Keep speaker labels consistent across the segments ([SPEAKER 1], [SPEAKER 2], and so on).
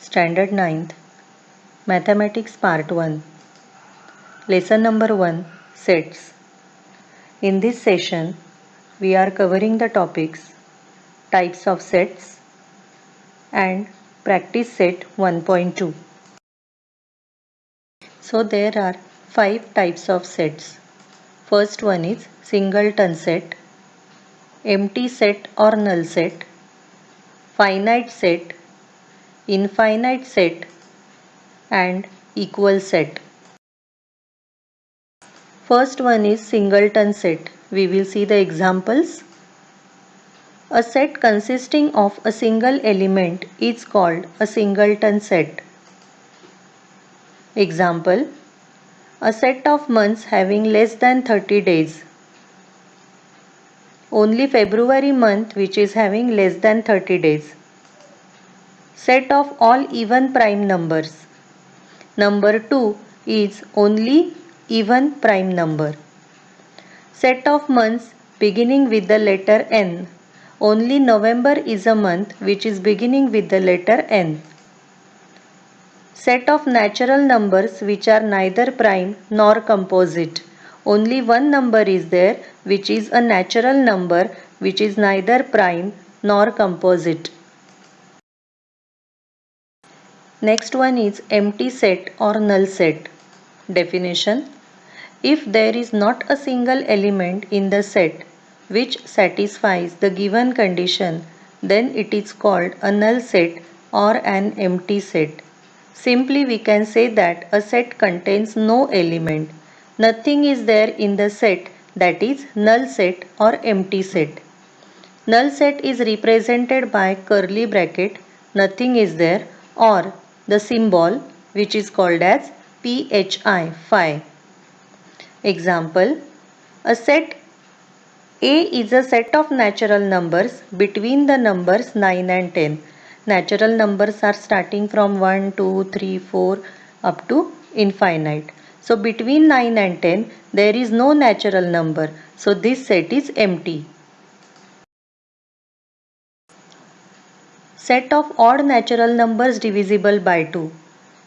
[SPEAKER 1] Standard 9th, Mathematics Part 1, Lesson number 1, Sets. In this session, we are covering the topics Types of Sets and Practice Set 1.2. So there are 5 types of sets. First one is singleton set, empty set or null set, finite set, infinite set, and equal set. First one is singleton set. We will see the examples. A set consisting of a single element is called a singleton set. Example: a set of months having less than 30 days. Only February month which is having less than 30 days. Set of all even prime numbers. Number 2 is only even prime number. Set of months beginning with the letter N. Only November is a month which is beginning with the letter N. Set of natural numbers which are neither prime nor composite. Only one number is there which is a natural number which is neither prime nor composite. Next one is empty set or null set. Definition: if there is not a single element in the set which satisfies the given condition, then it is called a null set or an empty set. Simply we can say that a set contains no element. Nothing is there in the set, that is null set or empty set. Null set is represented by curly bracket, nothing is there, or the symbol which is called as phi. Example: a set A is a set of natural numbers between the numbers 9 and 10. Natural numbers are starting from 1, 2, 3, 4 up to infinite. So between 9 and 10 there is no natural number. So this set is empty. Set of odd natural numbers divisible by 2.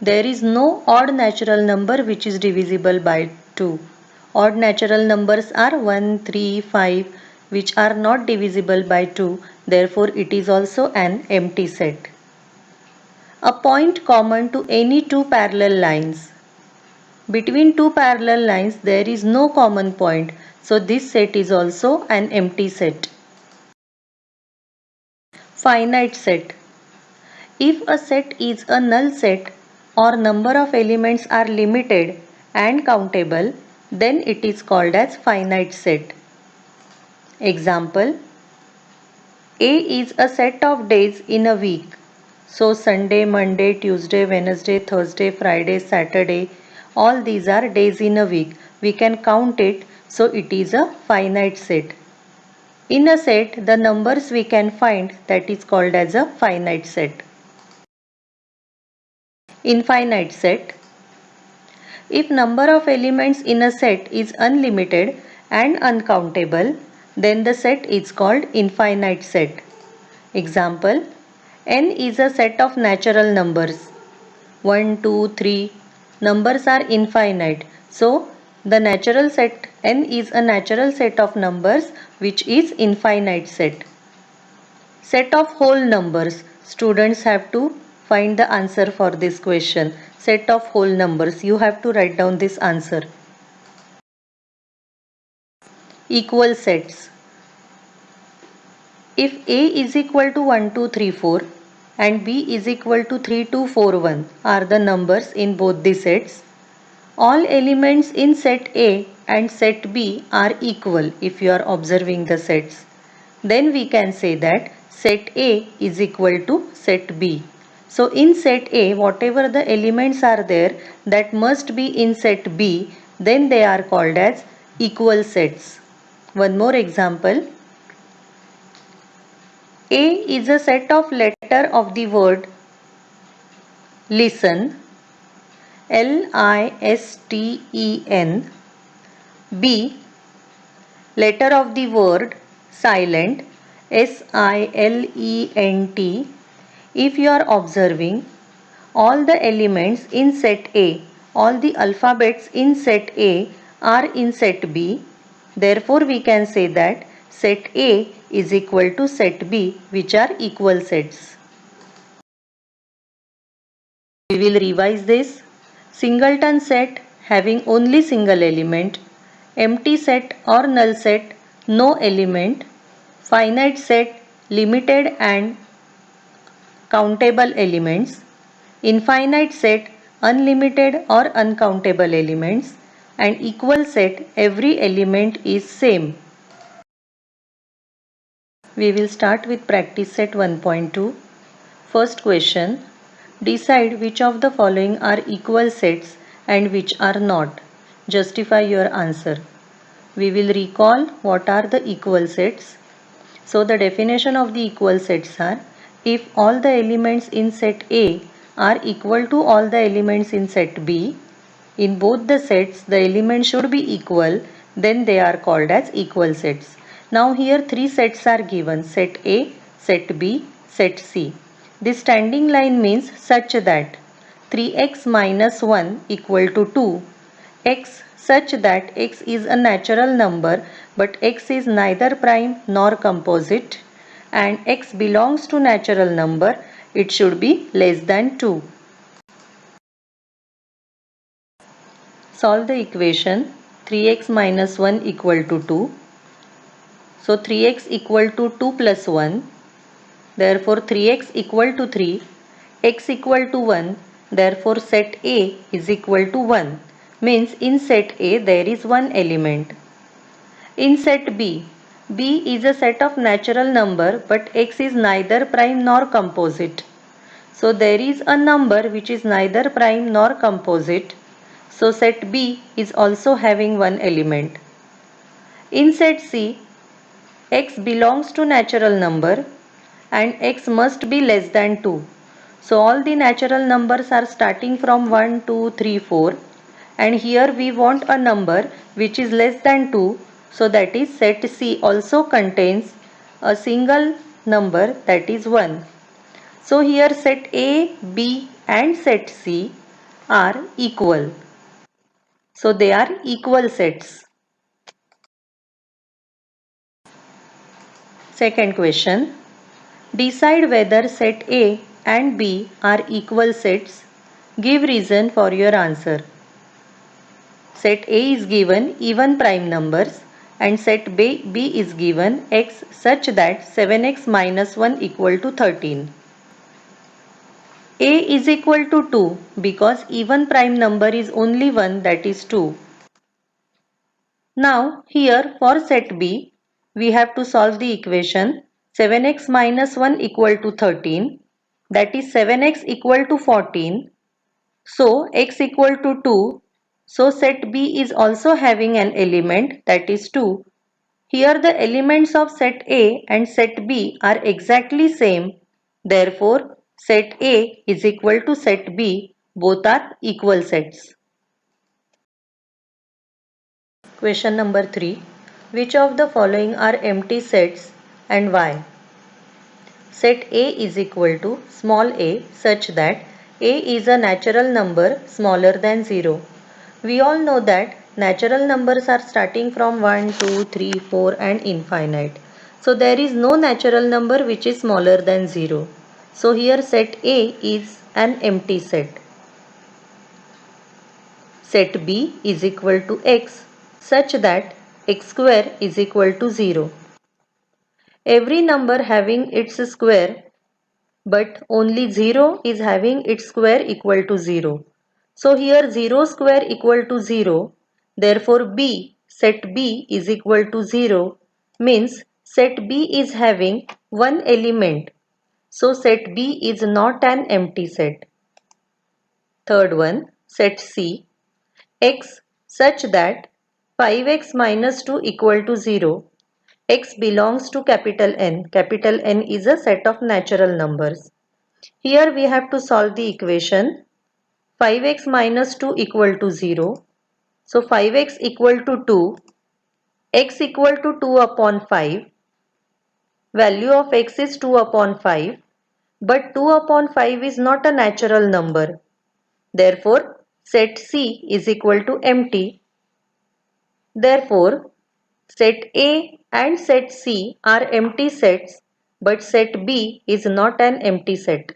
[SPEAKER 1] There is no odd natural number which is divisible by 2. Odd natural numbers are 1, 3, 5 which are not divisible by 2. Therefore it is also an empty set. A point common to any two parallel lines. Between two parallel lines there is no common point. So this set is also an empty set. Finite set. If a set is a null set or number of elements are limited and countable, then it is called as finite set. Example: A is a set of days in a week. So Sunday, Monday, Tuesday, Wednesday, Thursday, Friday, Saturday, all these are days in a week. We can count it, so it is a finite set. In a set, the numbers we can find, that is called as a finite set. Infinite set. If number of elements in a set is unlimited and uncountable, then the set is called infinite set. Example: n is a set of natural numbers. 1, 2, 3 numbers are infinite. So the natural set n is a natural set of numbers which is infinite set. Set of whole numbers. Students have to find the answer for this question. Set of whole numbers. You have to write down this answer. Equal sets. If A is equal to 1, 2, 3, 4 and B is equal to 3, 2, 4, 1 are the numbers in both the sets, all elements in set A and set B are equal if you are observing the sets. Then we can say that set A is equal to set B. So in set A, whatever the elements are there that must be in set B, then they are called as equal sets. One more example. A is a set of letter of the word listen, Listen. B, letter of the word silent, Silent. If you are observing, all the elements in set A, all the alphabets in set A are in set B. Therefore, we can say that set A is equal to set B, which are equal sets. We will revise this. Singleton set having only single element, empty set or null set no element, finite set limited and countable elements, infinite set unlimited or uncountable elements, and equal set every element is same. We will start with practice set 1.2. First question. Decide which of the following are equal sets and which are not. Justify your answer. We will recall what are the equal sets. So the definition of the equal sets are: if all the elements in set A are equal to all the elements in set B, in both the sets the elements should be equal, then they are called as equal sets. Now here three sets are given: set A, set B, set C. This standing line means such that 3x minus 1 equal to 2, x such that x is a natural number but x is neither prime nor composite, and x belongs to natural number, it should be less than 2. Solve the equation 3x minus 1 equal to 2. So 3x equal to 2 plus 1. Therefore 3x equal to 3. X equal to 1. Therefore set A is equal to 1. Means in set A there is one element. In set B, B is a set of natural number but x is neither prime nor composite. So there is a number which is neither prime nor composite. So set B is also having one element. In set C, x belongs to natural number and x must be less than 2. So all the natural numbers are starting from 1, 2, 3, 4, and here we want a number which is less than 2. So that is set C also contains a single number, that is 1. So here set A, B and set C are equal. So they are equal sets. Second question. Decide whether set A and B are equal sets. Give reason for your answer. Set A is given even prime numbers and set B is given x such that 7x minus 1 equal to 13. A is equal to 2 because even prime number is only one, that is 2. Now here for set B we have to solve the equation 7x minus 1 equal to 13, that is 7x equal to 14. So x equal to 2. So set B is also having an element, that is 2. Here the elements of set A and set B are exactly same. Therefore set A is equal to set B. Both are equal sets. Question number 3. Which of the following are empty sets and why? Set A is equal to small a such that a is a natural number smaller than 0. We all know that natural numbers are starting from 1, 2, 3, 4 and infinite. So there is no natural number which is smaller than 0. So here set A is an empty set. Set B is equal to x such that x square is equal to 0. Every number having its square but only 0 is having its square equal to 0. So here 0 square equal to 0. Therefore B, set B is equal to 0 means set B is having one element. So set B is not an empty set. Third one, set C, x such that 5x minus 2 equal to 0. X belongs to capital N. Capital N is a set of natural numbers. Here we have to solve the equation 5x minus 2 equal to 0. So 5x equal to 2, x equal to 2 upon 5, value of x is 2 upon 5. But 2 upon 5 is not a natural number. Therefore, set C is equal to empty. Therefore, set A and set C are empty sets, but set B is not an empty set.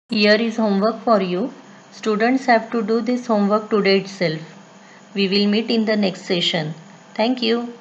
[SPEAKER 1] Here is homework for you. Students have to do this homework today itself. We will meet in the next session. Thank you.